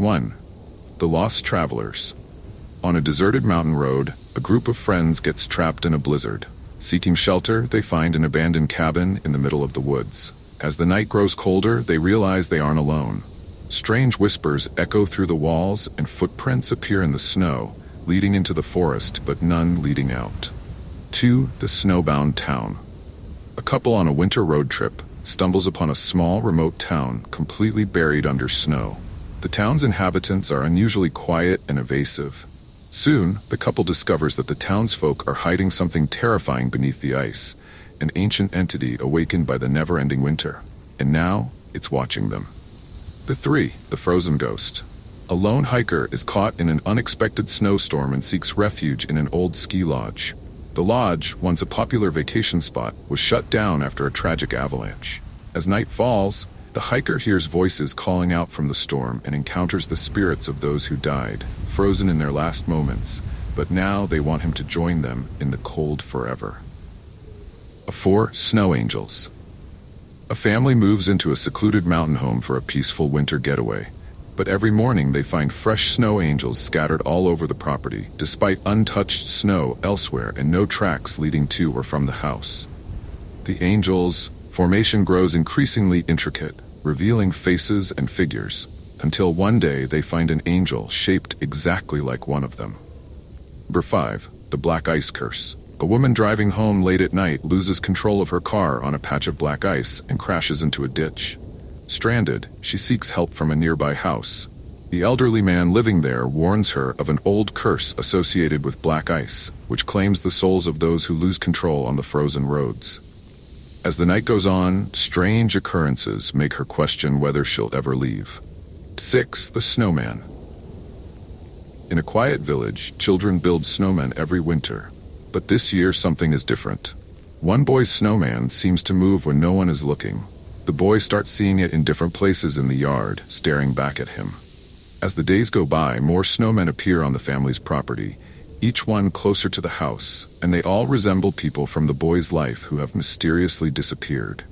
1. The Lost Travelers. On a deserted mountain road, a group of friends gets trapped in a blizzard. Seeking shelter, they find an abandoned cabin in the middle of the woods. As the night grows colder, they realize they aren't alone. Strange whispers echo through the walls and footprints appear in the snow, leading into the forest but none leading out. 2. The Snowbound Town. A couple on a winter road trip stumbles upon a small, remote town completely buried under snow. The town's inhabitants are unusually quiet and evasive. Soon, the couple discovers that the townsfolk are hiding something terrifying beneath the ice, an ancient entity awakened by the never-ending winter. And now, it's watching them. 3. The Frozen Ghost. A lone hiker is caught in an unexpected snowstorm and seeks refuge in an old ski lodge. The lodge, once a popular vacation spot, was shut down after a tragic avalanche. As night falls, the hiker hears voices calling out from the storm and encounters the spirits of those who died, frozen in their last moments, but now they want him to join them in the cold forever. 4. Snow Angels. A family moves into a secluded mountain home for a peaceful winter getaway. But every morning they find fresh snow angels scattered all over the property, despite untouched snow elsewhere and no tracks leading to or from the house. The angels' formation grows increasingly intricate, revealing faces and figures, until one day they find an angel shaped exactly like one of them. 5. The Black Ice Curse. A woman driving home late at night loses control of her car on a patch of black ice and crashes into a ditch. Stranded, she seeks help from a nearby house. The elderly man living there warns her of an old curse associated with black ice, which claims the souls of those who lose control on the frozen roads. As the night goes on, strange occurrences make her question whether she'll ever leave. 6. The Snowman. In a quiet village, children build snowmen every winter. But this year something is different. One boy's snowman seems to move when no one is looking. The boy starts seeing it in different places in the yard, staring back at him. As the days go by, more snowmen appear on the family's property, each one closer to the house, and they all resemble people from the boy's life who have mysteriously disappeared.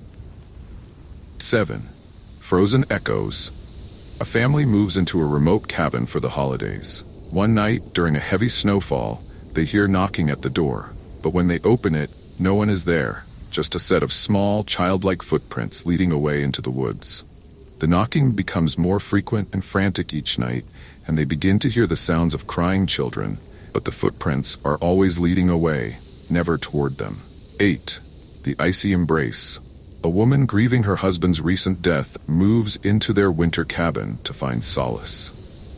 7. Frozen Echoes. A family moves into a remote cabin for the holidays. One night, during a heavy snowfall, they hear knocking at the door, but when they open it, no one is there. Just a set of small, childlike footprints leading away into the woods. The knocking becomes more frequent and frantic each night, and they begin to hear the sounds of crying children, but the footprints are always leading away, never toward them. 8. The Icy Embrace. A woman grieving her husband's recent death moves into their winter cabin to find solace.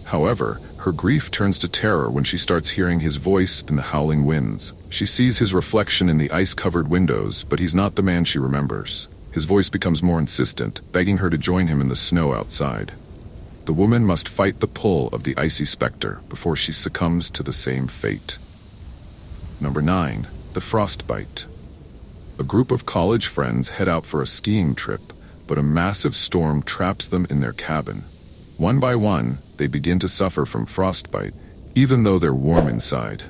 However, her grief turns to terror when she starts hearing his voice in the howling winds. She sees his reflection in the ice-covered windows, but he's not the man she remembers. His voice becomes more insistent, begging her to join him in the snow outside. The woman must fight the pull of the icy specter before she succumbs to the same fate. 9. The Frostbite. A group of college friends head out for a skiing trip, but a massive storm traps them in their cabin. One by one, they begin to suffer from frostbite, even though they're warm inside.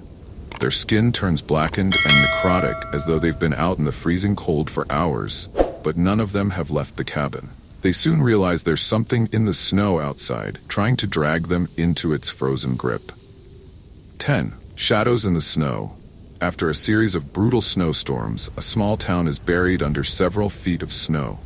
Their skin turns blackened and necrotic as though they've been out in the freezing cold for hours, but none of them have left the cabin. They soon realize there's something in the snow outside, trying to drag them into its frozen grip. 10. Shadows in the Snow. After a series of brutal snowstorms, a small town is buried under several feet of snow.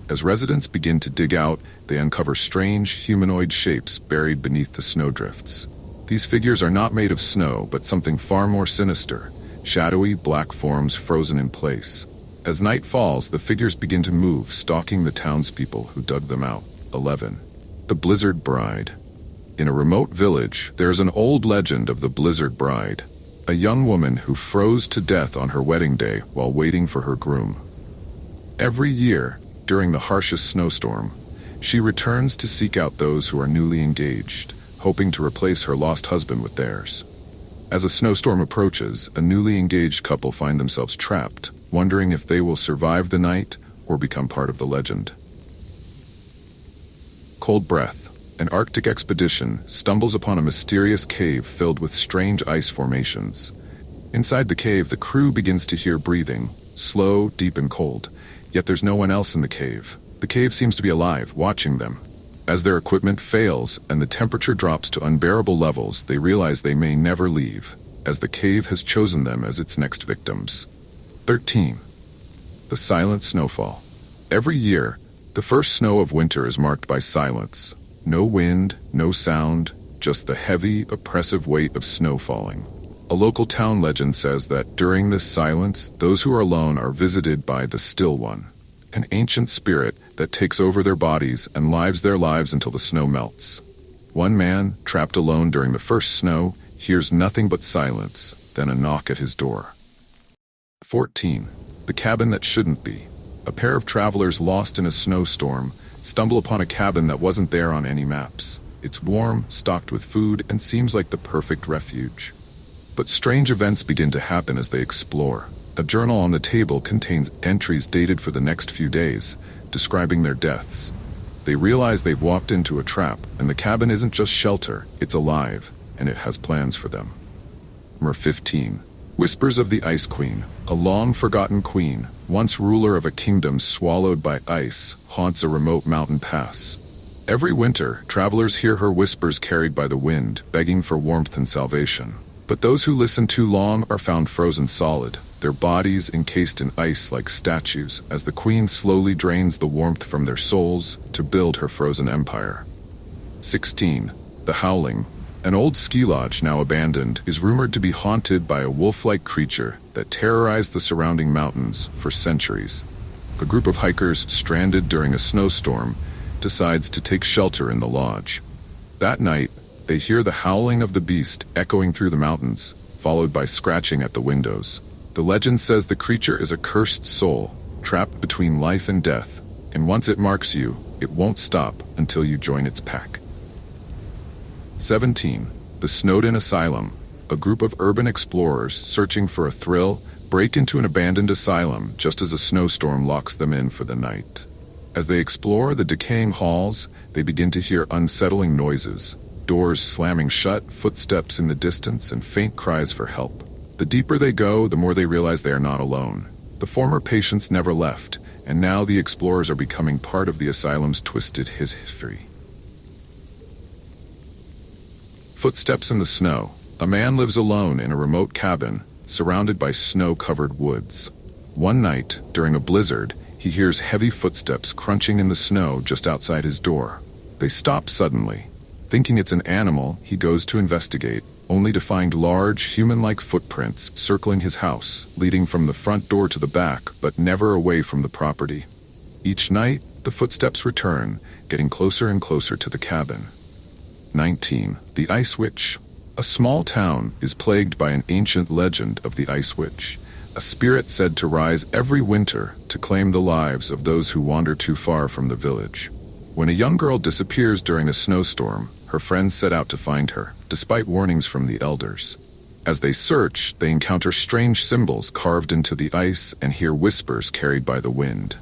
As residents begin to dig out, they uncover strange humanoid shapes buried beneath the snowdrifts. These figures are not made of snow, but something far more sinister, shadowy black forms frozen in place. As night falls, the figures begin to move, stalking the townspeople who dug them out. 11. The Blizzard Bride. In a remote village, there is an old legend of the Blizzard Bride, a young woman who froze to death on her wedding day while waiting for her groom. Every year, during the harshest snowstorm, she returns to seek out those who are newly engaged, hoping to replace her lost husband with theirs. As a snowstorm approaches, a newly engaged couple find themselves trapped, wondering if they will survive the night or become part of the legend. Cold Breath. An Arctic expedition stumbles upon a mysterious cave filled with strange ice formations. Inside the cave, the crew begins to hear breathing, slow, deep, and cold, yet there's no one else in the cave. The cave seems to be alive, watching them. As their equipment fails and the temperature drops to unbearable levels, they realize they may never leave, as the cave has chosen them as its next victims. 13. The silent snowfall. Every year, the first snow of winter is marked by silence. No wind, no sound, just the heavy, oppressive weight of snow falling. A local town legend says that during this silence, those who are alone are visited by the Still One, an ancient spirit that takes over their bodies and lives their lives until the snow melts. One man, trapped alone during the first snow, hears nothing but silence, then a knock at his door. 14. The cabin that shouldn't be. A pair of travelers lost in a snowstorm stumble upon a cabin that wasn't there on any maps. It's warm, stocked with food, and seems like the perfect refuge. But strange events begin to happen as they explore. A journal on the table contains entries dated for the next few days, describing their deaths. They realize they've walked into a trap, and the cabin isn't just shelter, it's alive, and it has plans for them. Number 15. Whispers of the Ice Queen. A long-forgotten queen, once ruler of a kingdom swallowed by ice, haunts a remote mountain pass. Every winter, travelers hear her whispers carried by the wind, begging for warmth and salvation. But those who listen too long are found frozen solid, their bodies encased in ice like statues, as the queen slowly drains the warmth from their souls to build her frozen empire. 16. The Howling. An old ski lodge, now abandoned, is rumored to be haunted by a wolf-like creature that terrorized the surrounding mountains for centuries. A group of hikers stranded during a snowstorm decides to take shelter in the lodge. That night, they hear the howling of the beast echoing through the mountains, followed by scratching at the windows. The legend says the creature is a cursed soul, trapped between life and death, and once it marks you, it won't stop until you join its pack. 17. The Snowden Asylum. A group of urban explorers searching for a thrill break into an abandoned asylum just as a snowstorm locks them in for the night. As they explore the decaying halls, they begin to hear unsettling noises. Doors slamming shut, footsteps in the distance, and faint cries for help. The deeper they go, the more they realize they are not alone. The former patients never left, and now the explorers are becoming part of the asylum's twisted history. Footsteps in the snow. A man lives alone in a remote cabin, surrounded by snow-covered woods. One night, during a blizzard, he hears heavy footsteps crunching in the snow just outside his door. They stop suddenly. Thinking it's an animal, he goes to investigate, only to find large, human-like footprints circling his house, leading from the front door to the back, but never away from the property. Each night, the footsteps return, getting closer and closer to the cabin. 19. The Ice Witch. A small town is plagued by an ancient legend of the Ice Witch, a spirit said to rise every winter to claim the lives of those who wander too far from the village. When a young girl disappears during a snowstorm, her friends set out to find her, despite warnings from the elders. As they search, they encounter strange symbols carved into the ice and hear whispers carried by the wind.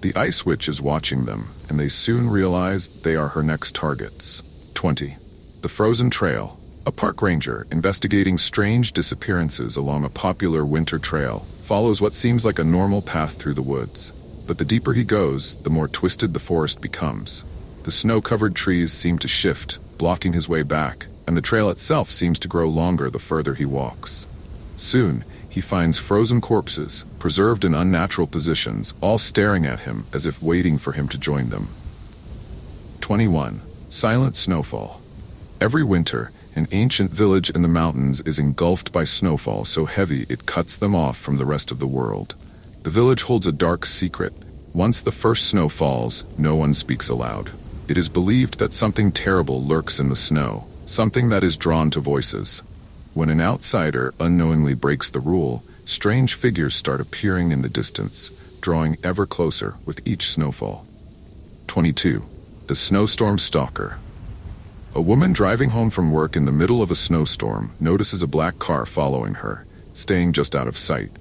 The Ice Witch is watching them, and they soon realize they are her next targets. 20. The Frozen Trail. A park ranger investigating strange disappearances along a popular winter trail follows what seems like a normal path through the woods. But the deeper he goes, the more twisted the forest becomes. The snow-covered trees seem to shift, blocking his way back, and the trail itself seems to grow longer the further he walks. Soon, he finds frozen corpses, preserved in unnatural positions, all staring at him as if waiting for him to join them. 21. Silent Snowfall. Every winter, an ancient village in the mountains is engulfed by snowfall so heavy it cuts them off from the rest of the world. The village holds a dark secret. Once the first snow falls, no one speaks aloud. It is believed that something terrible lurks in the snow, something that is drawn to voices. When an outsider unknowingly breaks the rule, strange figures start appearing in the distance, drawing ever closer with each snowfall. 22. The Snowstorm Stalker. A woman driving home from work in the middle of a snowstorm notices a black car following her, staying just out of sight.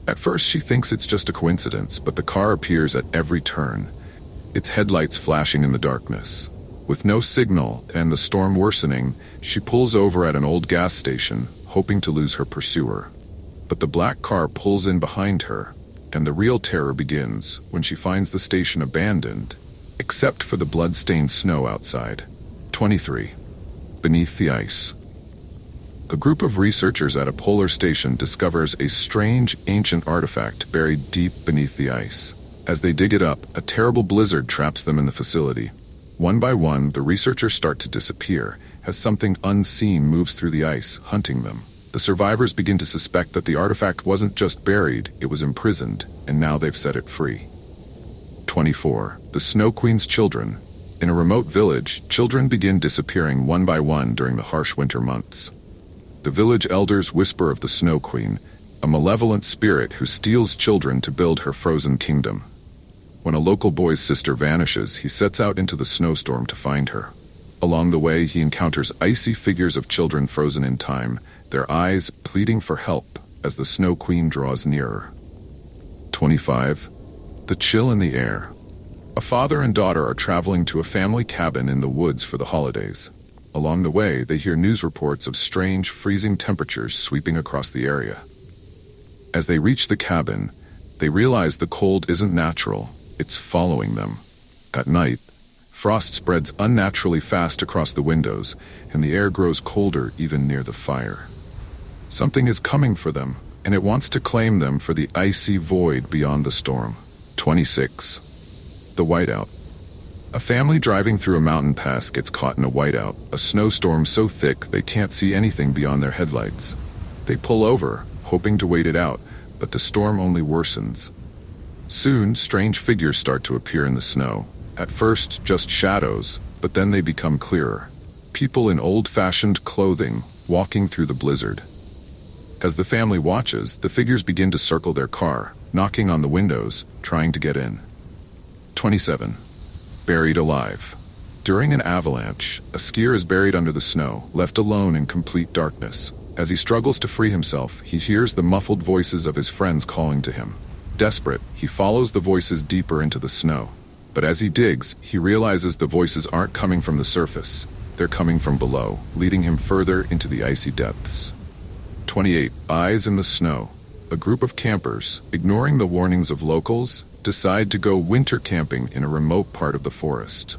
At first she thinks it's just a coincidence, but the car appears at every turn, its headlights flashing in the darkness. With no signal and the storm worsening, she pulls over at an old gas station, hoping to lose her pursuer. But the black car pulls in behind her, and the real terror begins when she finds the station abandoned except for the blood-stained snow outside. 23. Beneath the ice. A group of researchers at a polar station discovers a strange, ancient artifact buried deep beneath the ice. As they dig it up, a terrible blizzard traps them in the facility. One by one, the researchers start to disappear, as something unseen moves through the ice, hunting them. The survivors begin to suspect that the artifact wasn't just buried, it was imprisoned, and now they've set it free. 24. The Snow Queen's children. In a remote village, children begin disappearing one by one during the harsh winter months. The village elders whisper of the Snow Queen, a malevolent spirit who steals children to build her frozen kingdom. When a local boy's sister vanishes, he sets out into the snowstorm to find her. Along the way, he encounters icy figures of children frozen in time, their eyes pleading for help as the Snow Queen draws nearer. 25. The chill in the air. A father and daughter are traveling to a family cabin in the woods for the holidays. Along the way, they hear news reports of strange, freezing temperatures sweeping across the area. As they reach the cabin, they realize the cold isn't natural, it's following them. At night, frost spreads unnaturally fast across the windows, and the air grows colder even near the fire. Something is coming for them, and it wants to claim them for the icy void beyond the storm. 26. The whiteout. A family driving through a mountain pass gets caught in a whiteout, a snowstorm so thick they can't see anything beyond their headlights. They pull over, hoping to wait it out, but the storm only worsens. Soon, strange figures start to appear in the snow. At first, just shadows, but then they become clearer. People in old-fashioned clothing, walking through the blizzard. As the family watches, the figures begin to circle their car, knocking on the windows, trying to get in. 27. Buried alive. During an avalanche, a skier is buried under the snow, left alone in complete darkness. As he struggles to free himself, he hears the muffled voices of his friends calling to him. Desperate, he follows the voices deeper into the snow. But as he digs, he realizes the voices aren't coming from the surface. They're coming from below, leading him further into the icy depths. 28. Eyes in the snow. A group of campers, ignoring the warnings of locals, decide to go winter camping in a remote part of the forest.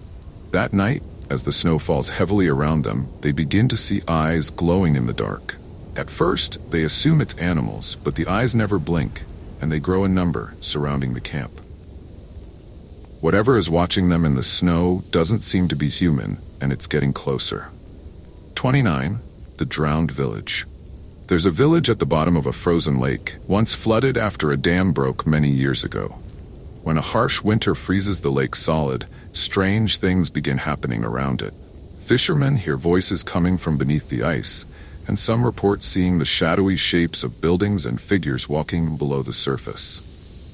That night, as the snow falls heavily around them, they begin to see eyes glowing in the dark. At first, they assume it's animals, but the eyes never blink, and they grow in number, surrounding the camp. Whatever is watching them in the snow doesn't seem to be human, and it's getting closer. 29. The drowned village. There's a village at the bottom of a frozen lake, once flooded after a dam broke many years ago. When a harsh winter freezes the lake solid, strange things begin happening around it. Fishermen hear voices coming from beneath the ice, and some report seeing the shadowy shapes of buildings and figures walking below the surface.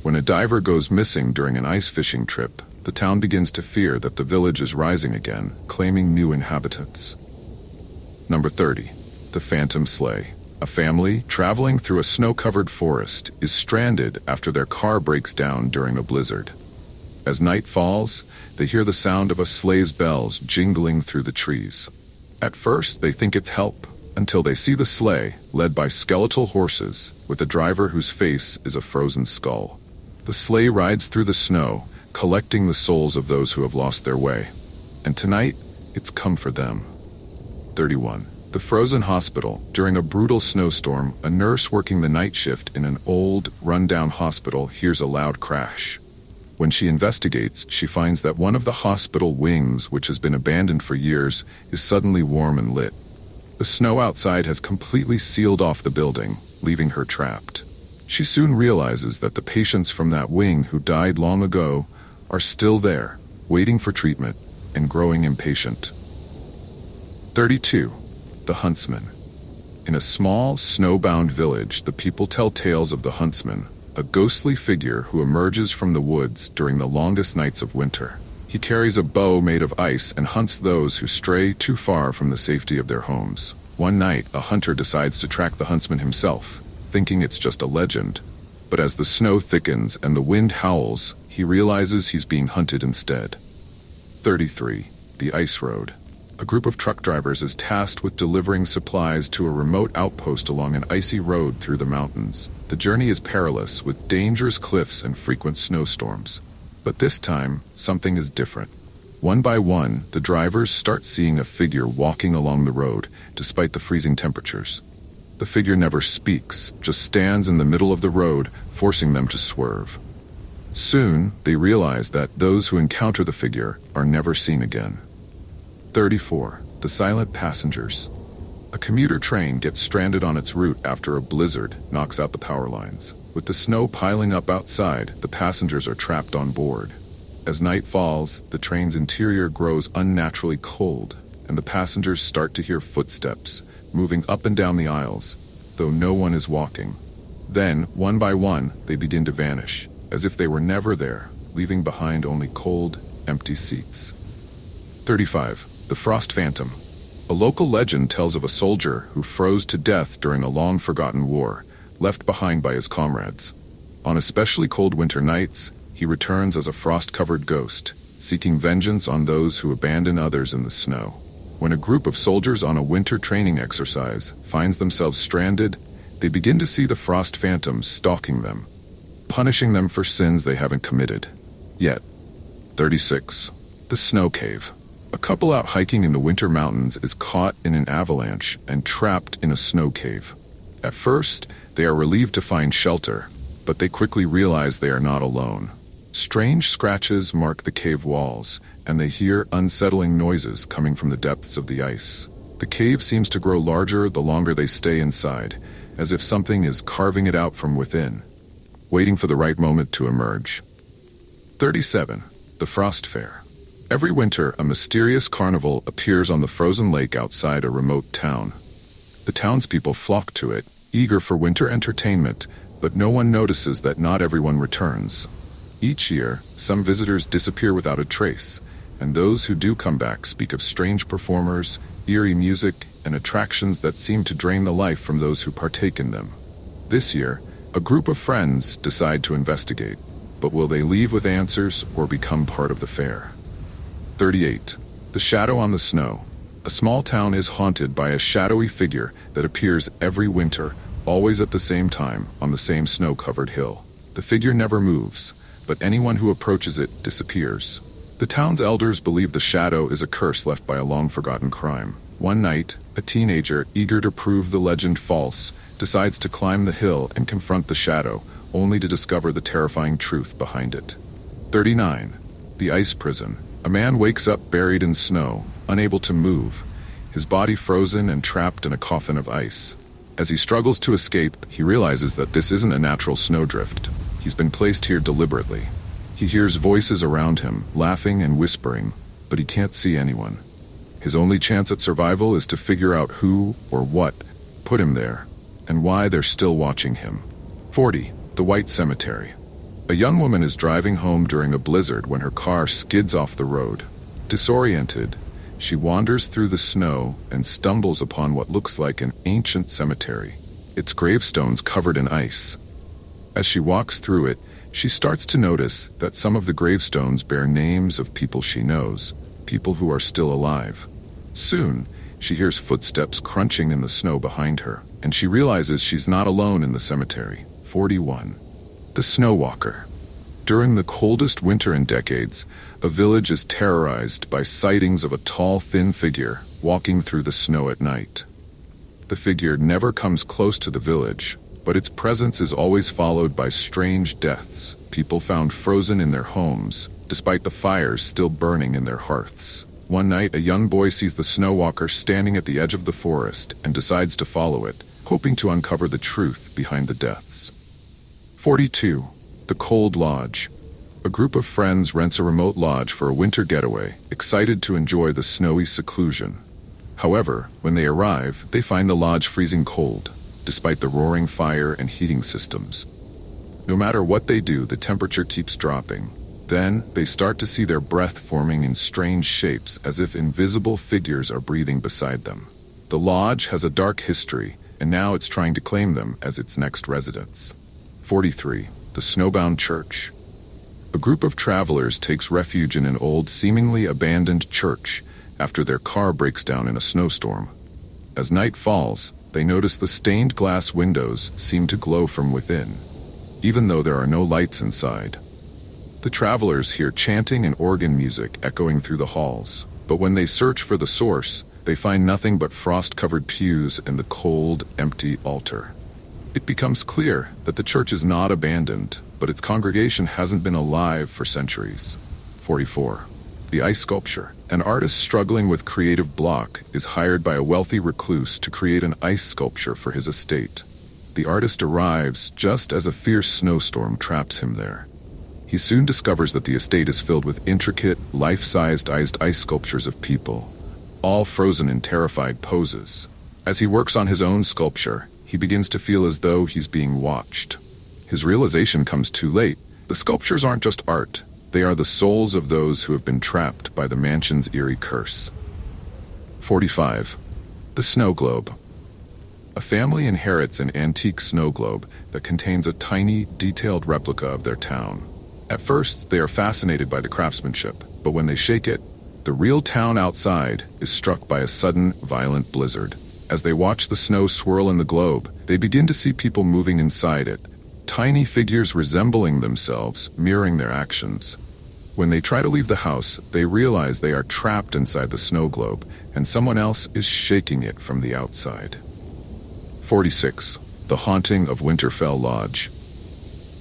When a diver goes missing during an ice fishing trip, the town begins to fear that the village is rising again, claiming new inhabitants. Number 30. The Phantom Sleigh. A family, traveling through a snow-covered forest, is stranded after their car breaks down during a blizzard. As night falls, they hear the sound of a sleigh's bells jingling through the trees. At first, they think it's help, until they see the sleigh, led by skeletal horses, with a driver whose face is a frozen skull. The sleigh rides through the snow, collecting the souls of those who have lost their way. And tonight, it's come for them. 31. The frozen hospital. During a brutal snowstorm, a nurse working the night shift in an old, run-down hospital hears a loud crash. When she investigates, she finds that one of the hospital wings, which has been abandoned for years, is suddenly warm and lit. The snow outside has completely sealed off the building, leaving her trapped. She soon realizes that the patients from that wing who died long ago are still there, waiting for treatment and growing impatient. 32. The Huntsman. In a small, snowbound village, the people tell tales of the huntsman, a ghostly figure who emerges from the woods during the longest nights of winter. He carries a bow made of ice and hunts those who stray too far from the safety of their homes. One night, a hunter decides to track the huntsman himself, thinking it's just a legend. But as the snow thickens and the wind howls, he realizes he's being hunted instead. 33. The Ice Road. A group of truck drivers is tasked with delivering supplies to a remote outpost along an icy road through the mountains. The journey is perilous, with dangerous cliffs and frequent snowstorms. But this time, something is different. One by one, the drivers start seeing a figure walking along the road, despite the freezing temperatures. The figure never speaks, just stands in the middle of the road, forcing them to swerve. Soon, they realize that those who encounter the figure are never seen again. 34. The silent passengers. A commuter train gets stranded on its route after a blizzard knocks out the power lines. With the snow piling up outside, the passengers are trapped on board. As night falls, the train's interior grows unnaturally cold, and the passengers start to hear footsteps moving up and down the aisles, though no one is walking. Then, one by one, they begin to vanish, as if they were never there, leaving behind only cold, empty seats. 35. The Frost Phantom. A local legend tells of a soldier who froze to death during a long-forgotten war, left behind by his comrades. On especially cold winter nights, he returns as a frost-covered ghost, seeking vengeance on those who abandon others in the snow. When a group of soldiers on a winter training exercise finds themselves stranded, they begin to see the Frost Phantom stalking them, punishing them for sins they haven't committed yet. 36. The Snow Cave. A couple out hiking in the winter mountains is caught in an avalanche and trapped in a snow cave. At first, they are relieved to find shelter, but they quickly realize they are not alone. Strange scratches mark the cave walls, and they hear unsettling noises coming from the depths of the ice. The cave seems to grow larger the longer they stay inside, as if something is carving it out from within, waiting for the right moment to emerge. 37. The Frost Fair. Every winter, a mysterious carnival appears on the frozen lake outside a remote town. The townspeople flock to it, eager for winter entertainment, but no one notices that not everyone returns. Each year, some visitors disappear without a trace, and those who do come back speak of strange performers, eerie music, and attractions that seem to drain the life from those who partake in them. This year, a group of friends decide to investigate, but will they leave with answers or become part of the fair? 38. The Shadow on the Snow. A small town is haunted by a shadowy figure that appears every winter, always at the same time, on the same snow-covered hill. The figure never moves, but anyone who approaches it disappears. The town's elders believe the shadow is a curse left by a long-forgotten crime. One night, a teenager, eager to prove the legend false, decides to climb the hill and confront the shadow, only to discover the terrifying truth behind it. 39. The Ice Prison. A man wakes up buried in snow, unable to move, his body frozen and trapped in a coffin of ice. As he struggles to escape, he realizes that this isn't a natural snowdrift. He's been placed here deliberately. He hears voices around him, laughing and whispering, but he can't see anyone. His only chance at survival is to figure out who or what put him there, and why they're still watching him. 40. The White Cemetery. A young woman is driving home during a blizzard when her car skids off the road. Disoriented, she wanders through the snow and stumbles upon what looks like an ancient cemetery, its gravestones covered in ice. As she walks through it, she starts to notice that some of the gravestones bear names of people she knows, people who are still alive. Soon, she hears footsteps crunching in the snow behind her, and she realizes she's not alone in the cemetery. 41. The Snow Walker. During the coldest winter in decades, a village is terrorized by sightings of a tall, thin figure walking through the snow at night. The figure never comes close to the village, but its presence is always followed by strange deaths, people found frozen in their homes, despite the fires still burning in their hearths. One night, a young boy sees the Snow Walker standing at the edge of the forest and decides to follow it, hoping to uncover the truth behind the deaths. 42. The Cold Lodge. A group of friends rents a remote lodge for a winter getaway, excited to enjoy the snowy seclusion. However, when they arrive, they find the lodge freezing cold, despite the roaring fire and heating systems. No matter what they do, the temperature keeps dropping. Then, they start to see their breath forming in strange shapes as if invisible figures are breathing beside them. The lodge has a dark history, and now it's trying to claim them as its next residents. 43. The Snowbound Church. A group of travelers takes refuge in an old, seemingly abandoned church after their car breaks down in a snowstorm. As night falls, they notice the stained glass windows seem to glow from within, even though there are no lights inside. The travelers hear chanting and organ music echoing through the halls, but when they search for the source, they find nothing but frost-covered pews and the cold, empty altar. It becomes clear that the church is not abandoned, but its congregation hasn't been alive for centuries. 44. The ice sculpture. An artist struggling with creative block is hired by a wealthy recluse to create an ice sculpture for his estate. The artist arrives just as a fierce snowstorm traps him there. He soon discovers that the estate is filled with intricate, life-sized ice sculptures of people, all frozen in terrified poses. As he works on his own sculpture, he begins to feel as though he's being watched. His realization comes too late. The sculptures aren't just art. They are the souls of those who have been trapped by the mansion's eerie curse. 45. The snow globe. A family inherits an antique snow globe that contains a tiny, detailed replica of their town. At first, they are fascinated by the craftsmanship, but when they shake it, the real town outside is struck by a sudden, violent blizzard. As they watch the snow swirl in the globe, they begin to see people moving inside it, tiny figures resembling themselves, mirroring their actions. When they try to leave the house, they realize they are trapped inside the snow globe, and someone else is shaking it from the outside. 46. The Haunting of Winterfell Lodge.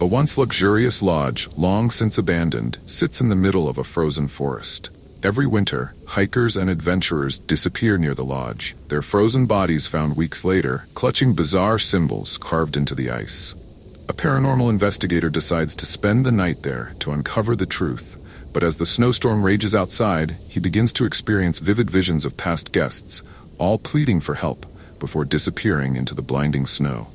A once luxurious lodge, long since abandoned, sits in the middle of a frozen forest. Every winter, hikers and adventurers disappear near the lodge, their frozen bodies found weeks later, clutching bizarre symbols carved into the ice. A paranormal investigator decides to spend the night there to uncover the truth, but as the snowstorm rages outside, he begins to experience vivid visions of past guests, all pleading for help, before disappearing into the blinding snow.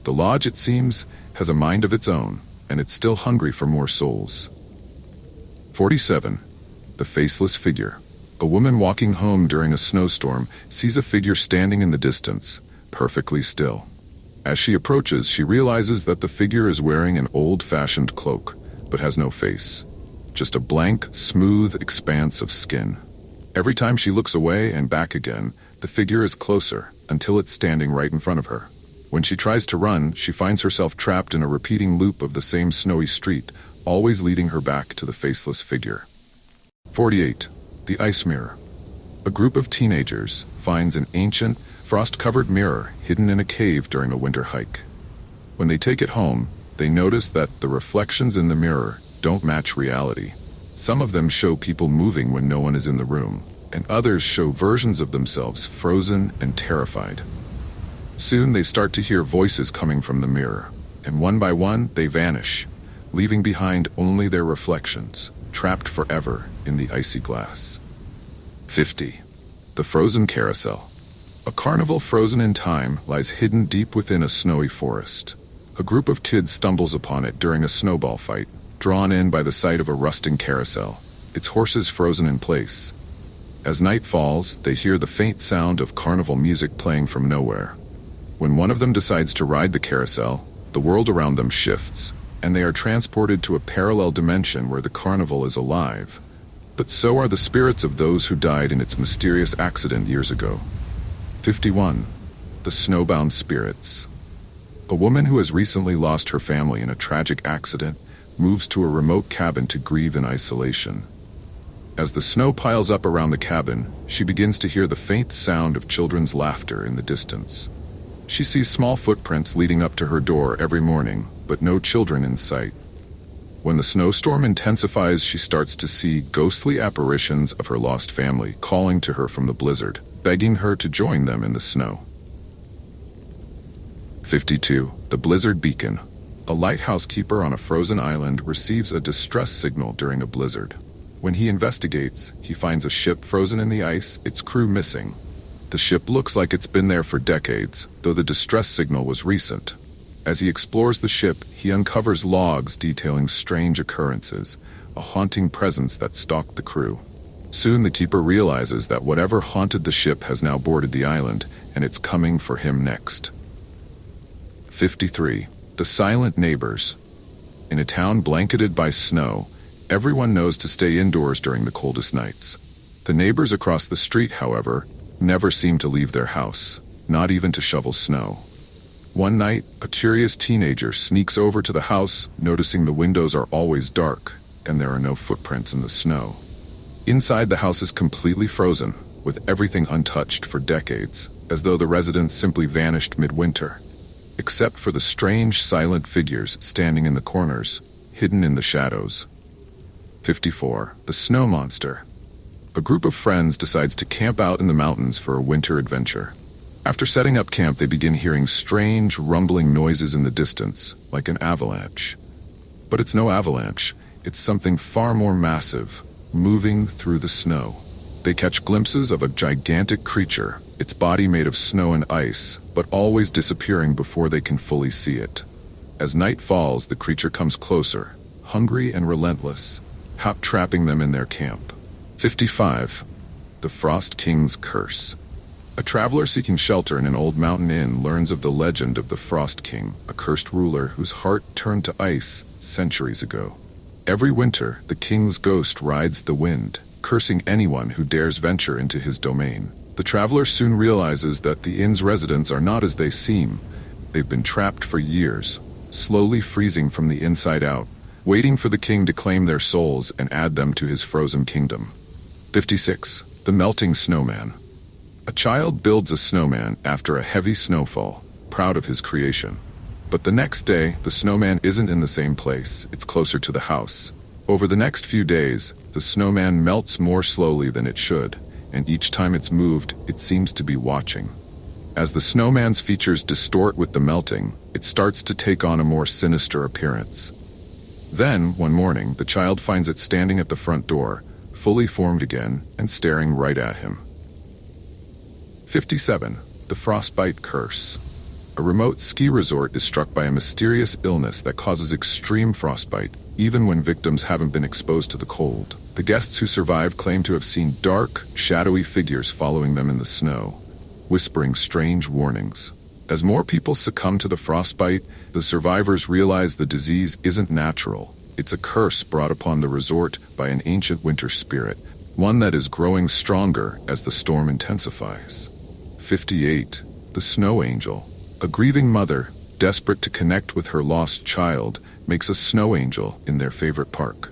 The lodge, it seems, has a mind of its own, and it's still hungry for more souls. 47. The Faceless Figure. A woman walking home during a snowstorm sees a figure standing in the distance, perfectly still. As she approaches, she realizes that the figure is wearing an old-fashioned cloak, but has no face. Just a blank, smooth expanse of skin. Every time she looks away and back again, the figure is closer, until it's standing right in front of her. When she tries to run, she finds herself trapped in a repeating loop of the same snowy street, always leading her back to the faceless figure. 48. The Ice Mirror. A group of teenagers finds an ancient, frost-covered mirror hidden in a cave during a winter hike. When they take it home, they notice that the reflections in the mirror don't match reality. Some of them show people moving when no one is in the room, and others show versions of themselves frozen and terrified. Soon they start to hear voices coming from the mirror, and one by one they vanish, leaving behind only their reflections, trapped forever in the icy glass. 50. The Frozen Carousel. A carnival frozen in time lies hidden deep within a snowy forest. A group of kids stumbles upon it during a snowball fight, drawn in by the sight of a rusting carousel, its horses frozen in place. As night falls, they hear the faint sound of carnival music playing from nowhere. When one of them decides to ride the carousel, the world around them shifts, and they are transported to a parallel dimension where the carnival is alive. But so are the spirits of those who died in its mysterious accident years ago. 51. The Snowbound Spirits. A woman who has recently lost her family in a tragic accident moves to a remote cabin to grieve in isolation. As the snow piles up around the cabin, she begins to hear the faint sound of children's laughter in the distance. She sees small footprints leading up to her door every morning, but no children in sight. When the snowstorm intensifies, she starts to see ghostly apparitions of her lost family calling to her from the blizzard, begging her to join them in the snow. 52. The Blizzard Beacon. A lighthouse keeper on a frozen island receives a distress signal during a blizzard. When he investigates, he finds a ship frozen in the ice, its crew missing. The ship looks like it's been there for decades, though the distress signal was recent. As he explores the ship, he uncovers logs detailing strange occurrences, a haunting presence that stalked the crew. Soon the keeper realizes that whatever haunted the ship has now boarded the island, and it's coming for him next. 53. The Silent Neighbors. In a town blanketed by snow, everyone knows to stay indoors during the coldest nights. The neighbors across the street, however, never seem to leave their house, not even to shovel snow. One night, a curious teenager sneaks over to the house, noticing the windows are always dark, and there are no footprints in the snow. Inside, the house is completely frozen, with everything untouched for decades, as though the residents simply vanished midwinter. Except for the strange, silent figures standing in the corners, hidden in the shadows. 54. The Snow Monster. A group of friends decides to camp out in the mountains for a winter adventure. After setting up camp, they begin hearing strange, rumbling noises in the distance, like an avalanche. But it's no avalanche, it's something far more massive, moving through the snow. They catch glimpses of a gigantic creature, its body made of snow and ice, but always disappearing before they can fully see it. As night falls, the creature comes closer, hungry and relentless, trapping them in their camp. 55. The Frost King's Curse. A traveler seeking shelter in an old mountain inn learns of the legend of the Frost King, a cursed ruler whose heart turned to ice centuries ago. Every winter, the king's ghost rides the wind, cursing anyone who dares venture into his domain. The traveler soon realizes that the inn's residents are not as they seem. They've been trapped for years, slowly freezing from the inside out, waiting for the king to claim their souls and add them to his frozen kingdom. 56. The Melting Snowman. A child builds a snowman after a heavy snowfall, proud of his creation. But the next day, the snowman isn't in the same place, it's closer to the house. Over the next few days, the snowman melts more slowly than it should, and each time it's moved, it seems to be watching. As the snowman's features distort with the melting, it starts to take on a more sinister appearance. Then, one morning, the child finds it standing at the front door, fully formed again, and staring right at him. 57. The Frostbite Curse. A remote ski resort is struck by a mysterious illness that causes extreme frostbite, even when victims haven't been exposed to the cold. The guests who survive claim to have seen dark, shadowy figures following them in the snow, whispering strange warnings. As more people succumb to the frostbite, the survivors realize the disease isn't natural. It's a curse brought upon the resort by an ancient winter spirit, one that is growing stronger as the storm intensifies. 58. The Snow Angel. A grieving mother, desperate to connect with her lost child, makes a snow angel in their favorite park.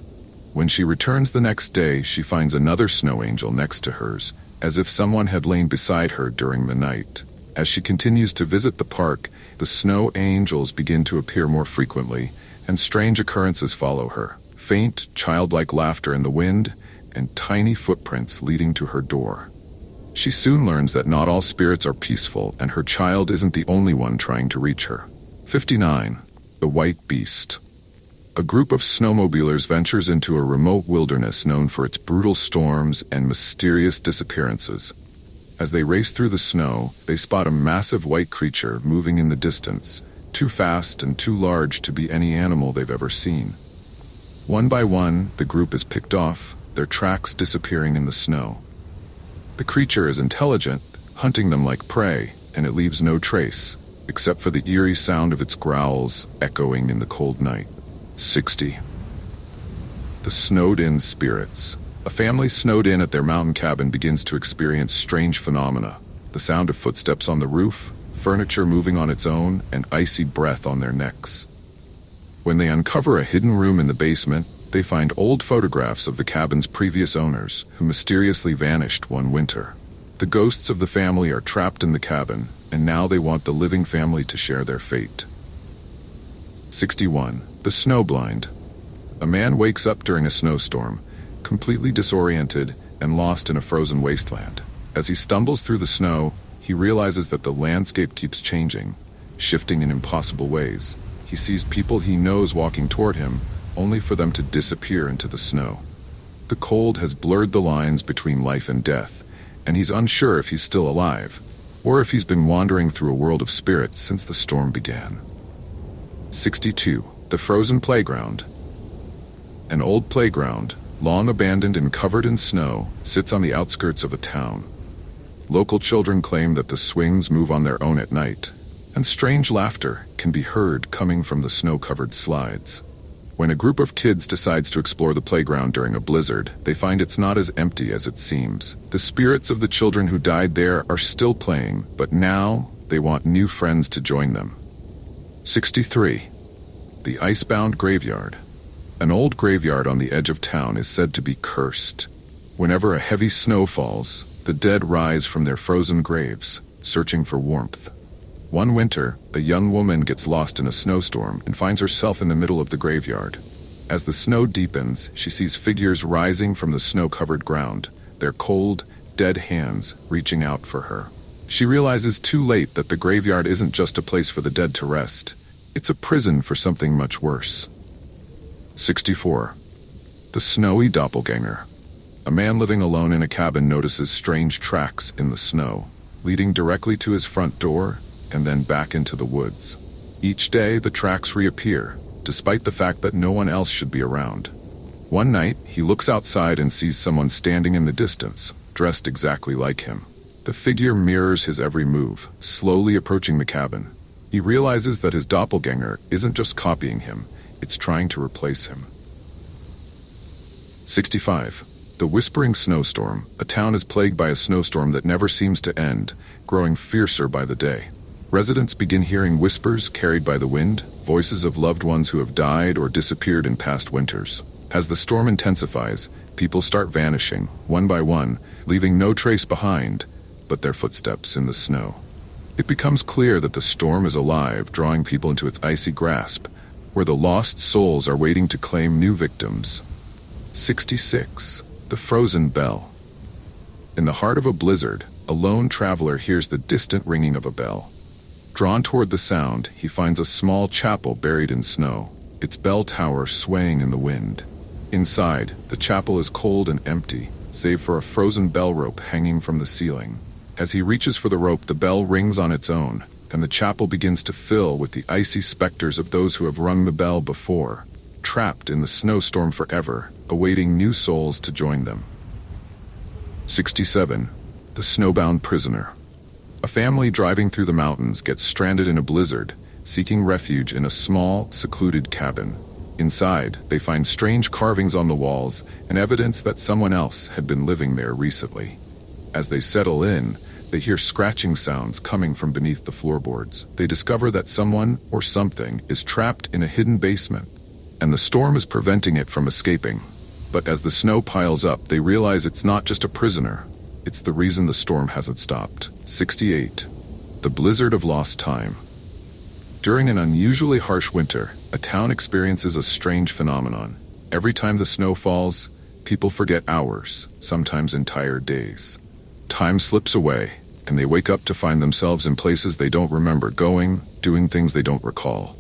When she returns the next day, she finds another snow angel next to hers, as if someone had lain beside her during the night. As she continues to visit the park, the snow angels begin to appear more frequently, and strange occurrences follow her. Faint, childlike laughter in the wind, and tiny footprints leading to her door. She soon learns that not all spirits are peaceful, and her child isn't the only one trying to reach her. 59. The White Beast. A group of snowmobilers ventures into a remote wilderness known for its brutal storms and mysterious disappearances. As they race through the snow, they spot a massive white creature moving in the distance, too fast and too large to be any animal they've ever seen. One by one, the group is picked off, their tracks disappearing in the snow. The creature is intelligent, hunting them like prey, and it leaves no trace, except for the eerie sound of its growls echoing in the cold night. 60. The Snowed-In Spirits. A family snowed in at their mountain cabin begins to experience strange phenomena. The sound of footsteps on the roof, furniture moving on its own, and icy breath on their necks. When they uncover a hidden room in the basement, they find old photographs of the cabin's previous owners, who mysteriously vanished one winter. The ghosts of the family are trapped in the cabin, and now they want the living family to share their fate. 61. The Snowblind. A man wakes up during a snowstorm, completely disoriented and lost in a frozen wasteland. As he stumbles through the snow, he realizes that the landscape keeps changing, shifting in impossible ways. He sees people he knows walking toward him, only for them to disappear into the snow. The cold has blurred the lines between life and death, and he's unsure if he's still alive, or if he's been wandering through a world of spirits since the storm began. 62. The Frozen Playground. An old playground, long abandoned and covered in snow, sits on the outskirts of a town. Local children claim that the swings move on their own at night, and strange laughter can be heard coming from the snow-covered slides. When a group of kids decides to explore the playground during a blizzard, they find it's not as empty as it seems. The spirits of the children who died there are still playing, but now they want new friends to join them. 63. The Icebound Graveyard. An old graveyard on the edge of town is said to be cursed. Whenever a heavy snow falls, the dead rise from their frozen graves, searching for warmth. One winter, a young woman gets lost in a snowstorm and finds herself in the middle of the graveyard. As the snow deepens, she sees figures rising from the snow-covered ground, their cold, dead hands reaching out for her. She realizes too late that the graveyard isn't just a place for the dead to rest. It's a prison for something much worse. 64. The Snowy Doppelganger. A man living alone in a cabin notices strange tracks in the snow, leading directly to his front door and then back into the woods. Each day, the tracks reappear, despite the fact that no one else should be around. One night, he looks outside and sees someone standing in the distance, dressed exactly like him. The figure mirrors his every move, slowly approaching the cabin. He realizes that his doppelganger isn't just copying him, it's trying to replace him. 65. The Whispering Snowstorm. A town is plagued by a snowstorm that never seems to end, growing fiercer by the day. Residents begin hearing whispers carried by the wind, voices of loved ones who have died or disappeared in past winters. As the storm intensifies, people start vanishing, one by one, leaving no trace behind but their footsteps in the snow. It becomes clear that the storm is alive, drawing people into its icy grasp, where the lost souls are waiting to claim new victims. 66. The Frozen Bell. In the heart of a blizzard, a lone traveler hears the distant ringing of a bell. Drawn toward the sound, he finds a small chapel buried in snow, its bell tower swaying in the wind. Inside, the chapel is cold and empty, save for a frozen bell rope hanging from the ceiling. As he reaches for the rope, the bell rings on its own, and the chapel begins to fill with the icy specters of those who have rung the bell before, trapped in the snowstorm forever, awaiting new souls to join them. 67. The Snowbound Prisoner. A family driving through the mountains gets stranded in a blizzard, seeking refuge in a small, secluded cabin. Inside, they find strange carvings on the walls and evidence that someone else had been living there recently. As they settle in, they hear scratching sounds coming from beneath the floorboards. They discover that someone or something is trapped in a hidden basement, and the storm is preventing it from escaping. But as the snow piles up, they realize it's not just a prisoner. It's the reason the storm hasn't stopped. 68. The Blizzard of Lost Time. During an unusually harsh winter, a town experiences a strange phenomenon. Every time the snow falls, people forget hours, sometimes entire days. Time slips away, and they wake up to find themselves in places they don't remember going, doing things they don't recall.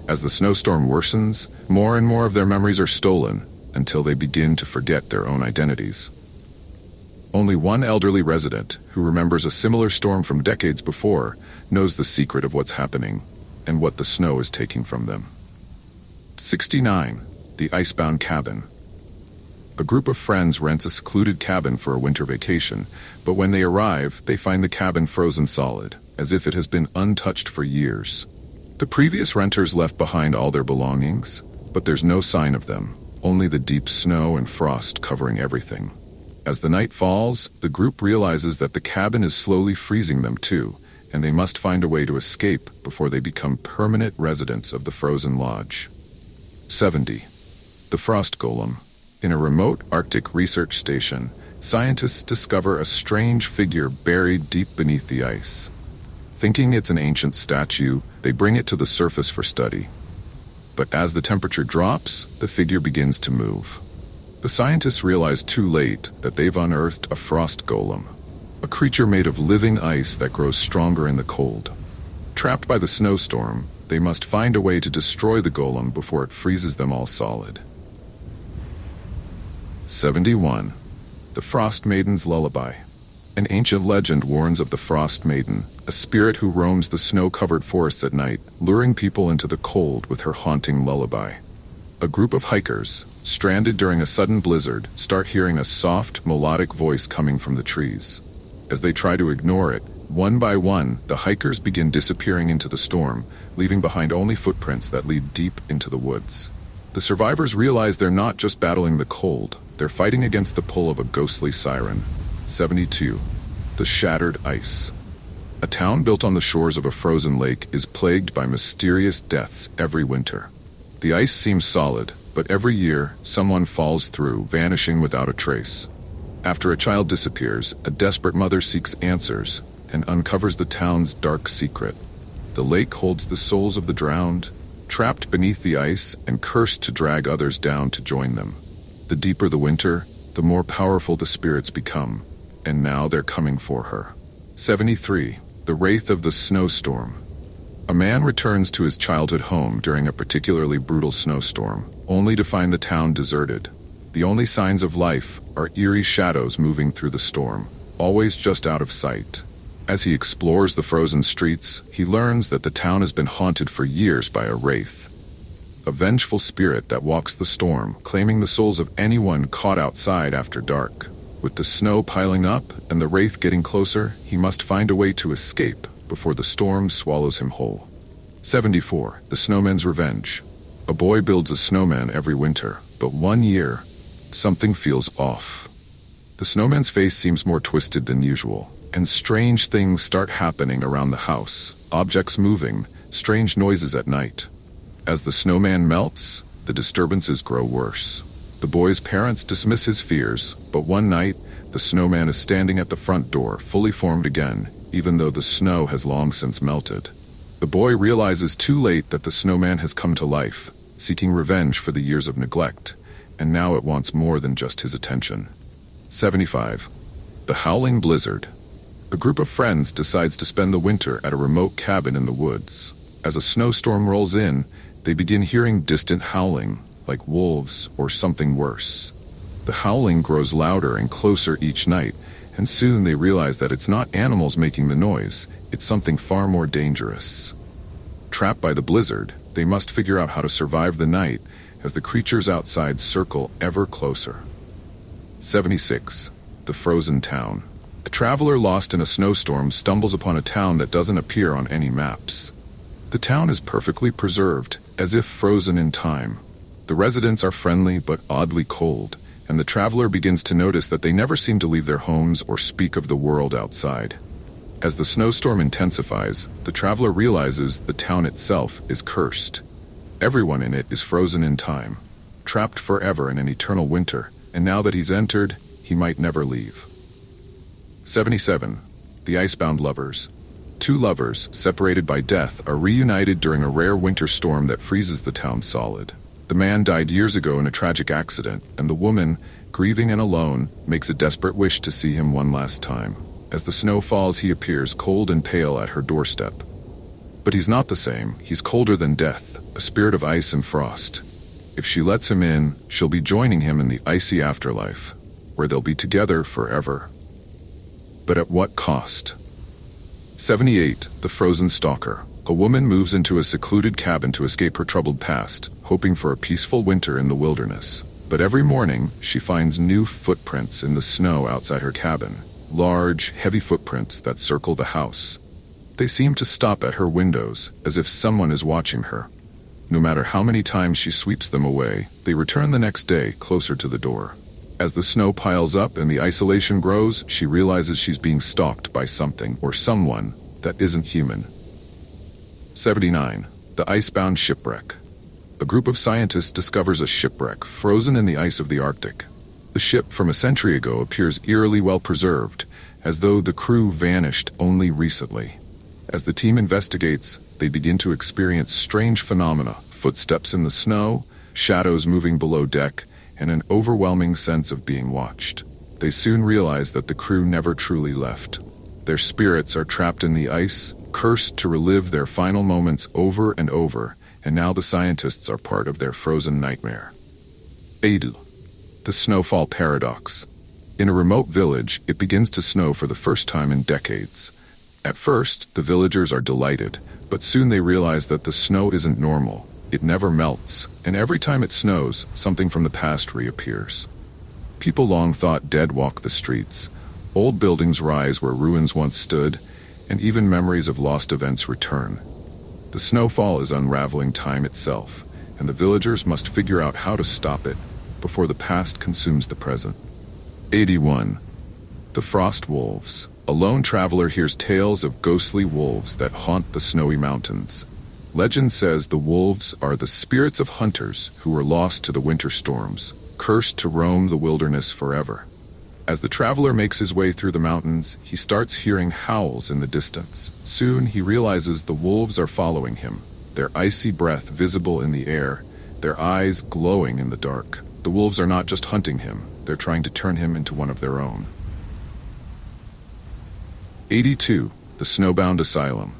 As the snowstorm worsens, more and more of their memories are stolen, until they begin to forget their own identities. Only one elderly resident, who remembers a similar storm from decades before, knows the secret of what's happening and what the snow is taking from them. 69. The Icebound Cabin. A group of friends rents a secluded cabin for a winter vacation, but when they arrive, they find the cabin frozen solid, as if it has been untouched for years. The previous renters left behind all their belongings, but there's no sign of them, only the deep snow and frost covering everything. As the night falls, the group realizes that the cabin is slowly freezing them too, and they must find a way to escape before they become permanent residents of the frozen lodge. 70. The Frost Golem. In a remote Arctic research station, scientists discover a strange figure buried deep beneath the ice. Thinking it's an ancient statue, they bring it to the surface for study. But as the temperature drops, the figure begins to move. The scientists realize too late that they've unearthed a frost golem, a creature made of living ice that grows stronger in the cold. Trapped by the snowstorm, they must find a way to destroy the golem before it freezes them all solid. 71. The Frost Maiden's Lullaby. An ancient legend warns of the Frost Maiden, a spirit who roams the snow-covered forests at night, luring people into the cold with her haunting lullaby. A group of hikers, stranded during a sudden blizzard, start hearing a soft, melodic voice coming from the trees. As they try to ignore it, one by one, the hikers begin disappearing into the storm, leaving behind only footprints that lead deep into the woods. The survivors realize they're not just battling the cold, they're fighting against the pull of a ghostly siren. 72. The Shattered Ice. A town built on the shores of a frozen lake is plagued by mysterious deaths every winter. The ice seems solid, But every year, someone falls through, vanishing without a trace. After a child disappears, a desperate mother seeks answers and uncovers the town's dark secret. The lake holds the souls of the drowned, trapped beneath the ice and cursed to drag others down to join them. The deeper the winter, the more powerful the spirits become, and now they're coming for her. 73. The Wraith of the Snowstorm. A man returns to his childhood home during a particularly brutal snowstorm, only to find the town deserted. The only signs of life are eerie shadows moving through the storm, always just out of sight. As he explores the frozen streets, he learns that the town has been haunted for years by a wraith. A vengeful spirit that walks the storm, claiming the souls of anyone caught outside after dark. With the snow piling up and the wraith getting closer, he must find a way to escape before the storm swallows him whole. 74. The Snowman's Revenge. A boy builds a snowman every winter, but one year, something feels off. The snowman's face seems more twisted than usual, and strange things start happening around the house, objects moving, strange noises at night. As the snowman melts, the disturbances grow worse. The boy's parents dismiss his fears, but one night, the snowman is standing at the front door, fully formed again, even though the snow has long since melted. The boy realizes too late that the snowman has come to life, seeking revenge for the years of neglect, and now it wants more than just his attention. 75. The Howling Blizzard. A group of friends decides to spend the winter at a remote cabin in the woods. As a snowstorm rolls in, they begin hearing distant howling, like wolves or something worse. The howling grows louder and closer each night, and soon they realize that it's not animals making the noise, it's something far more dangerous. Trapped by the blizzard, they must figure out how to survive the night as the creatures outside circle ever closer. 76. The Frozen Town. A traveler lost in a snowstorm stumbles upon a town that doesn't appear on any maps. The town is perfectly preserved, as if frozen in time. The residents are friendly but oddly cold, and the traveler begins to notice that they never seem to leave their homes or speak of the world outside. As the snowstorm intensifies, the traveler realizes the town itself is cursed. Everyone in it is frozen in time, trapped forever in an eternal winter, and now that he's entered, he might never leave. 77. The Icebound Lovers. Two lovers, separated by death, are reunited during a rare winter storm that freezes the town solid. The man died years ago in a tragic accident, and the woman, grieving and alone, makes a desperate wish to see him one last time. As the snow falls, he appears cold and pale at her doorstep. But he's not the same. He's colder than death, a spirit of ice and frost. If she lets him in, she'll be joining him in the icy afterlife, where they'll be together forever. But at what cost? 78. The Frozen Stalker. A woman moves into a secluded cabin to escape her troubled past, hoping for a peaceful winter in the wilderness. But every morning, she finds new footprints in the snow outside her cabin. Large, heavy footprints that circle the house. They seem to stop at her windows, as if someone is watching her. No matter how many times she sweeps them away, they return the next day, closer to the door. As the snow piles up and the isolation grows, she realizes she's being stalked by something or someone that isn't human. 79. The Icebound Shipwreck. A group of scientists discovers a shipwreck frozen in the ice of the Arctic. The ship from a century ago appears eerily well preserved, as though the crew vanished only recently. As the team investigates, they begin to experience strange phenomena: footsteps in the snow, shadows moving below deck, and an overwhelming sense of being watched. They soon realize that the crew never truly left. Their spirits are trapped in the ice, cursed to relive their final moments over and over, and now the scientists are part of their frozen nightmare. 80. The Snowfall Paradox. In a remote village, it begins to snow for the first time in decades. At first, the villagers are delighted, but soon they realize that the snow isn't normal. It never melts, and every time it snows, something from the past reappears. People long thought dead walk the streets. Old buildings rise where ruins once stood, and even memories of lost events return. The snowfall is unraveling time itself, and the villagers must figure out how to stop it before the past consumes the present. 81. The Frost Wolves. A lone traveler hears tales of ghostly wolves that haunt the snowy mountains. Legend says the wolves are the spirits of hunters who were lost to the winter storms, cursed to roam the wilderness forever. As the traveler makes his way through the mountains, he starts hearing howls in the distance. Soon he realizes the wolves are following him, their icy breath visible in the air, their eyes glowing in the dark. The wolves are not just hunting him, they're trying to turn him into one of their own. 82. The Snowbound Asylum.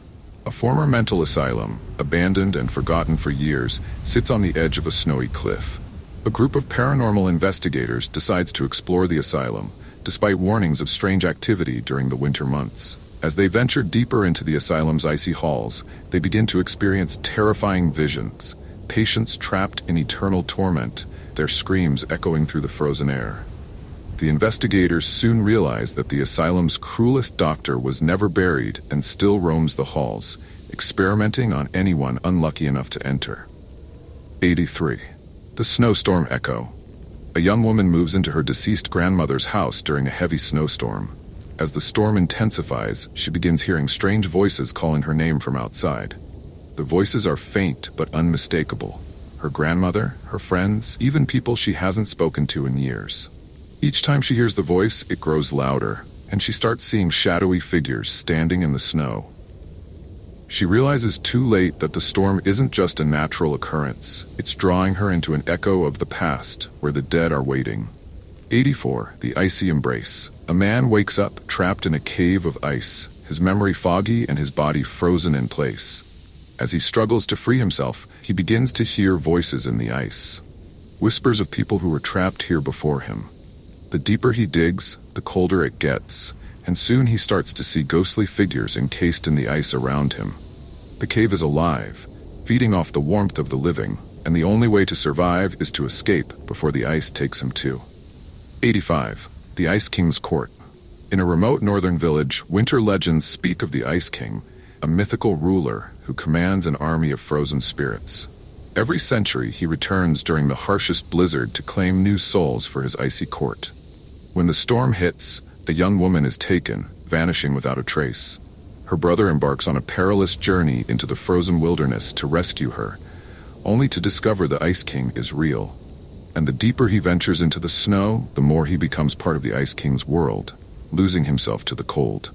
A former mental asylum, abandoned and forgotten for years, sits on the edge of a snowy cliff. A group of paranormal investigators decides to explore the asylum, despite warnings of strange activity during the winter months. As they venture deeper into the asylum's icy halls, they begin to experience terrifying visions, patients trapped in eternal torment, their screams echoing through the frozen air. The investigators soon realize that the asylum's cruelest doctor was never buried and still roams the halls, experimenting on anyone unlucky enough to enter. 83. The Snowstorm Echo. A young woman moves into her deceased grandmother's house during a heavy snowstorm. As the storm intensifies, she begins hearing strange voices calling her name from outside. The voices are faint but unmistakable. Her grandmother, her friends, even people she hasn't spoken to in years. Each time she hears the voice, it grows louder, and she starts seeing shadowy figures standing in the snow. She realizes too late that the storm isn't just a natural occurrence. It's drawing her into an echo of the past, where the dead are waiting. 84. The Icy Embrace. A man wakes up trapped in a cave of ice, his memory foggy and his body frozen in place. As he struggles to free himself, he begins to hear voices in the ice. Whispers of people who were trapped here before him. The deeper he digs, the colder it gets, and soon he starts to see ghostly figures encased in the ice around him. The cave is alive, feeding off the warmth of the living, and the only way to survive is to escape before the ice takes him too. 85. The Ice King's Court. In a remote northern village, winter legends speak of the Ice King, a mythical ruler who commands an army of frozen spirits. Every century he returns during the harshest blizzard to claim new souls for his icy court. When the storm hits, the young woman is taken, vanishing without a trace. Her brother embarks on a perilous journey into the frozen wilderness to rescue her, only to discover the Ice King is real. And the deeper he ventures into the snow, the more he becomes part of the Ice King's world, losing himself to the cold.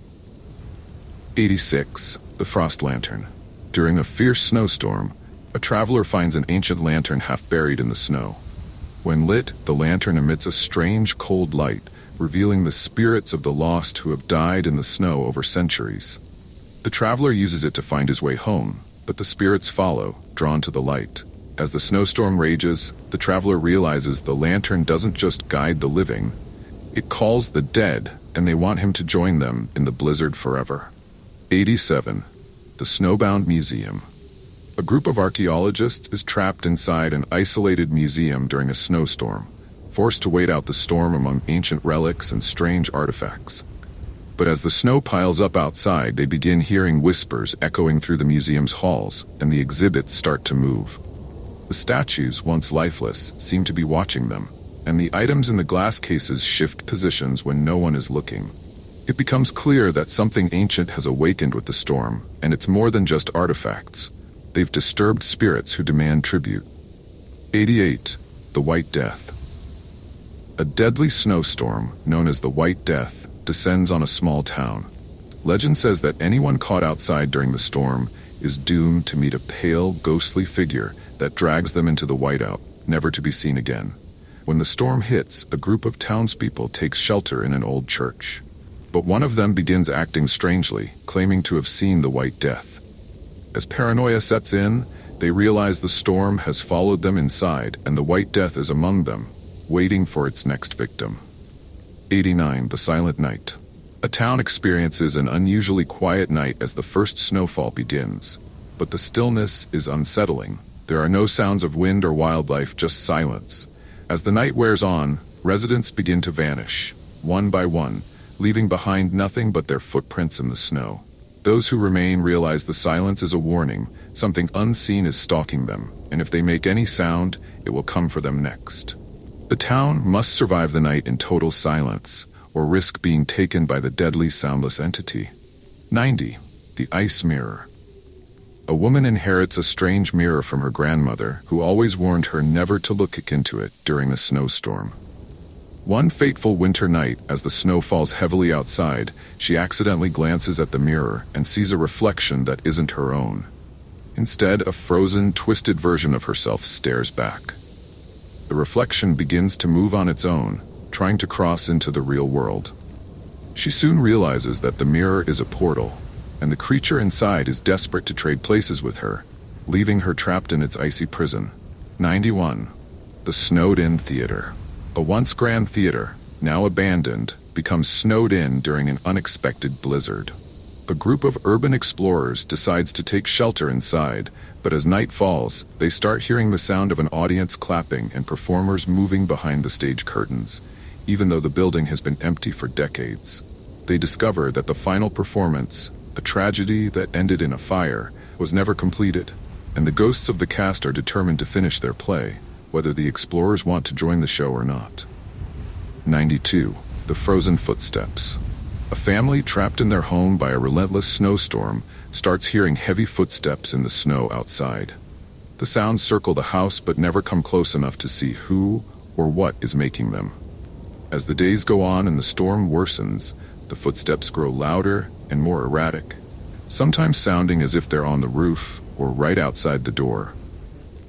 86. The Frost Lantern. During a fierce snowstorm, a traveler finds an ancient lantern half buried in the snow. When lit, the lantern emits a strange, cold light, revealing the spirits of the lost who have died in the snow over centuries. The traveler uses it to find his way home, but the spirits follow, drawn to the light. As the snowstorm rages, the traveler realizes the lantern doesn't just guide the living, it calls the dead, and they want him to join them in the blizzard forever. 87. The Snowbound Museum. A group of archaeologists is trapped inside an isolated museum during a snowstorm, forced to wait out the storm among ancient relics and strange artifacts. But as the snow piles up outside, they begin hearing whispers echoing through the museum's halls, and the exhibits start to move. The statues, once lifeless, seem to be watching them, and the items in the glass cases shift positions when no one is looking. It becomes clear that something ancient has awakened with the storm, and it's more than just artifacts. They've disturbed spirits who demand tribute. 88. The White Death. A deadly snowstorm, known as the White Death, descends on a small town. Legend says that anyone caught outside during the storm is doomed to meet a pale, ghostly figure that drags them into the whiteout, never to be seen again. When the storm hits, a group of townspeople takes shelter in an old church. But one of them begins acting strangely, claiming to have seen the White Death. As paranoia sets in, they realize the storm has followed them inside and the White Death is among them, waiting for its next victim. 89. The Silent Night. A town experiences an unusually quiet night as the first snowfall begins. But the stillness is unsettling. There are no sounds of wind or wildlife, just silence. As the night wears on, residents begin to vanish, one by one, leaving behind nothing but their footprints in the snow. Those who remain realize the silence is a warning, something unseen is stalking them, and if they make any sound, it will come for them next. The town must survive the night in total silence, or risk being taken by the deadly soundless entity. 90. The Ice Mirror. A woman inherits a strange mirror from her grandmother, who always warned her never to look into it during a snowstorm. One fateful winter night, as the snow falls heavily outside, she accidentally glances at the mirror and sees a reflection that isn't her own. Instead, a frozen, twisted version of herself stares back. The reflection begins to move on its own, trying to cross into the real world. She soon realizes that the mirror is a portal, and the creature inside is desperate to trade places with her, leaving her trapped in its icy prison. 91. The Snowed-In Theater. A once grand theater, now abandoned, becomes snowed in during an unexpected blizzard. A group of urban explorers decides to take shelter inside, but as night falls, they start hearing the sound of an audience clapping and performers moving behind the stage curtains, even though the building has been empty for decades. They discover that the final performance, a tragedy that ended in a fire, was never completed, and the ghosts of the cast are determined to finish their play, whether the explorers want to join the show or not. 92. The Frozen Footsteps. A family trapped in their home by a relentless snowstorm starts hearing heavy footsteps in the snow outside. The sounds circle the house but never come close enough to see who or what is making them. As the days go on and the storm worsens, the footsteps grow louder and more erratic, sometimes sounding as if they're on the roof or right outside the door.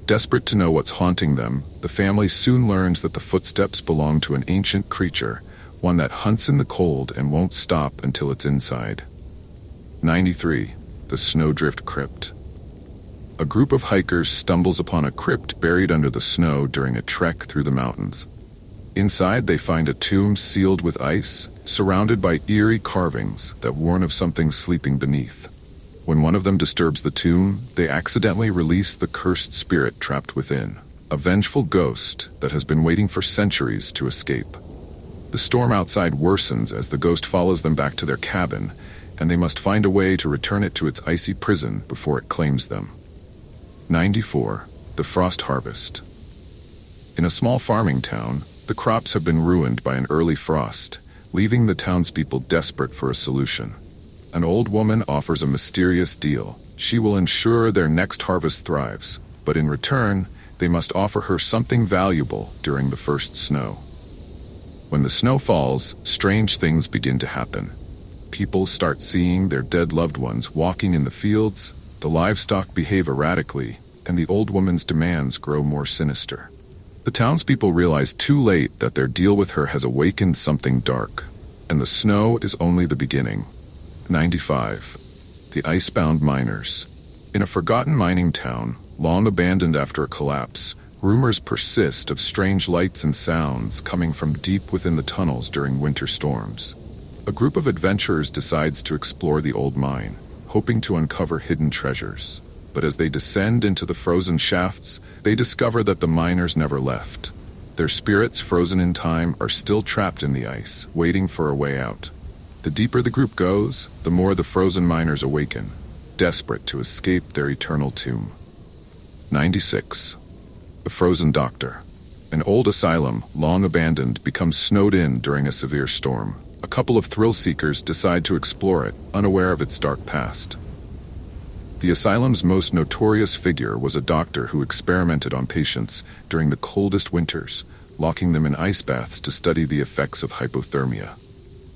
Desperate to know what's haunting them, the family soon learns that the footsteps belong to an ancient creature, one that hunts in the cold and won't stop until it's inside. 93. The Snowdrift Crypt. A group of hikers stumbles upon a crypt buried under the snow during a trek through the mountains. Inside, they find a tomb sealed with ice, surrounded by eerie carvings that warn of something sleeping beneath. When one of them disturbs the tomb, they accidentally release the cursed spirit trapped within, a vengeful ghost that has been waiting for centuries to escape. The storm outside worsens as the ghost follows them back to their cabin, and they must find a way to return it to its icy prison before it claims them. 94. The Frost Harvest. In a small farming town, the crops have been ruined by an early frost, leaving the townspeople desperate for a solution. An old woman offers a mysterious deal. She will ensure their next harvest thrives, but in return, they must offer her something valuable during the first snow. When the snow falls, strange things begin to happen. People start seeing their dead loved ones walking in the fields, the livestock behave erratically, and the old woman's demands grow more sinister. The townspeople realize too late that their deal with her has awakened something dark, and the snow is only the beginning. 95. The Icebound Miners. In a forgotten mining town, long abandoned after a collapse, rumors persist of strange lights and sounds coming from deep within the tunnels during winter storms. A group of adventurers decides to explore the old mine, hoping to uncover hidden treasures. But as they descend into the frozen shafts, they discover that the miners never left. Their spirits, frozen in time, are still trapped in the ice, waiting for a way out. The deeper the group goes, the more the frozen miners awaken, desperate to escape their eternal tomb. 96. The Frozen Doctor. An old asylum, long abandoned, becomes snowed in during a severe storm. A couple of thrill-seekers decide to explore it, unaware of its dark past. The asylum's most notorious figure was a doctor who experimented on patients during the coldest winters, locking them in ice baths to study the effects of hypothermia.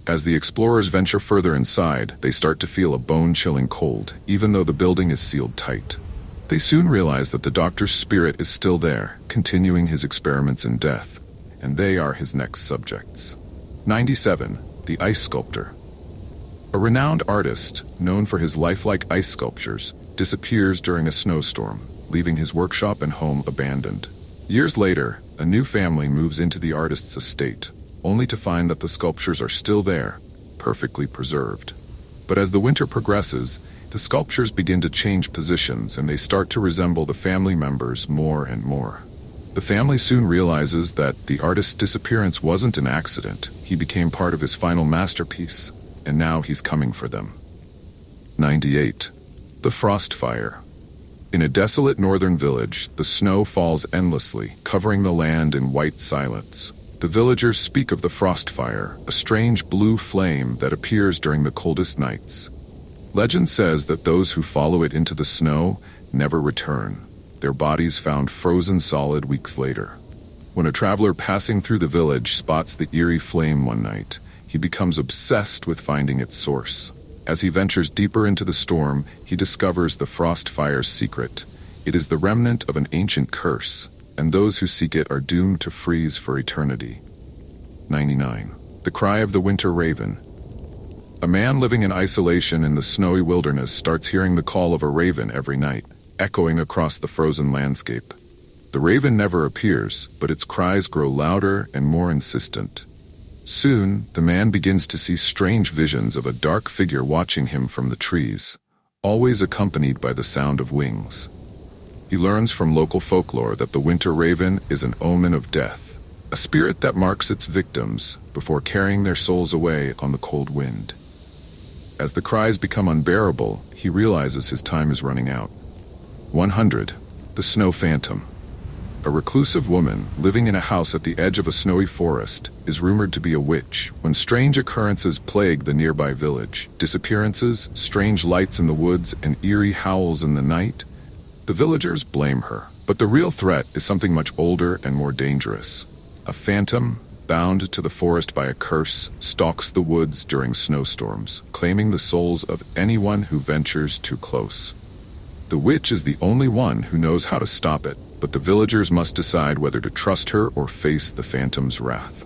As the explorers venture further inside, they start to feel a bone-chilling cold, even though the building is sealed tight. They soon realize that the doctor's spirit is still there, continuing his experiments in death, and they are his next subjects. 97. The Ice Sculptor. A renowned artist, known for his lifelike ice sculptures, disappears during a snowstorm, leaving his workshop and home abandoned. Years later, a new family moves into the artist's estate, only to find that the sculptures are still there, perfectly preserved. But as the winter progresses, the sculptures begin to change positions and they start to resemble the family members more and more. The family soon realizes that the artist's disappearance wasn't an accident. He became part of his final masterpiece, and now he's coming for them. 98. The Frost Fire. In a desolate northern village, the snow falls endlessly, covering the land in white silence. The villagers speak of the frost fire, a strange blue flame that appears during the coldest nights. Legend says that those who follow it into the snow never return, their bodies found frozen solid weeks later. When a traveler passing through the village spots the eerie flame one night, he becomes obsessed with finding its source. As he ventures deeper into the storm, he discovers the frost fire's secret. It is the remnant of an ancient curse, and those who seek it are doomed to freeze for eternity. 99. The Cry of the Winter Raven. A man living in isolation in the snowy wilderness starts hearing the call of a raven every night, echoing across the frozen landscape. The raven never appears, but its cries grow louder and more insistent. Soon, the man begins to see strange visions of a dark figure watching him from the trees, always accompanied by the sound of wings. He learns from local folklore that the winter raven is an omen of death, a spirit that marks its victims before carrying their souls away on the cold wind. As the cries become unbearable, he realizes his time is running out. 100. The Snow Phantom. A reclusive woman living in a house at the edge of a snowy forest is rumored to be a witch when strange occurrences plague the nearby village. Disappearances, strange lights in the woods, and eerie howls in the night. The villagers blame her, but the real threat is something much older and more dangerous. A phantom, bound to the forest by a curse, stalks the woods during snowstorms, claiming the souls of anyone who ventures too close. The witch is the only one who knows how to stop it, but the villagers must decide whether to trust her or face the phantom's wrath.